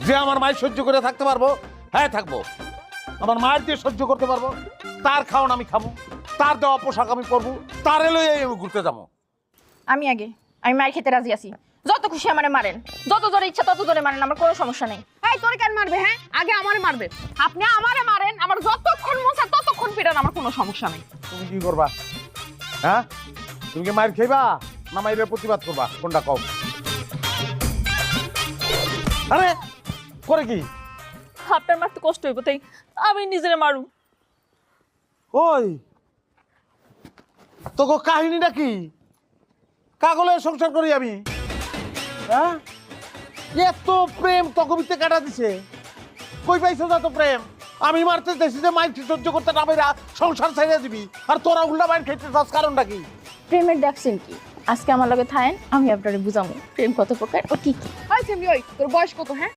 যে আমার মায়ের সহ্য করে থাকতে পারবো, হ্যাঁ থাকবো। আমার মায়ের দিয়ে সহ্য করতে পারবো, তার খাওয়ান আমি খাবো, তার দেওয়া পোশাক আমি পরবো, তার এলোই আমি ঘুরতে যাবো। আমি মায়ের খেতে রাজি আছি। যত খুশি আমারে মারেন, যত জোরে ইচ্ছা তত জোরে মারেন, আমার কোনো সমস্যা নেই। এই তোরে কেন মারবে? হ্যাঁ, আগে আমারে মারবে। আপনি আমারে মারেন, আমার যতক্ষণ মন চায় ততক্ষণ পিটান, আমার কোনো সমস্যা নেই। তুমি কি করবা? হ্যাঁ, তুমি কি মায়ের খাইবা না মায়ের প্রতিবাদ করবা? কোনটা কও? আরে করে কি? আপনার মারতে কষ্ট হইব, তাই আমি নিজেরে মারু। ওই তোকে কাহিনীটা কি? কাগলে সংসার করি আমি? হ্যাঁ, এত প্রেম তকবিতে কাটা দিছে, কই পাইছো যত প্রেম? আমি মারতে চাইছি যে মাইর সহ্য করতে না পাইরা সংসার ছেড়ে দিবি, আর তোরা উল্টা মাইর খেতে চাস, কারণটা কি? প্রেমের দেখছেন কি? আজকে আমার লগে থাকেন, আমি আপনারে বুঝাবো প্রেম কত প্রকার ও কি কি। ওই তোর বয়স কত? হ্যাঁ,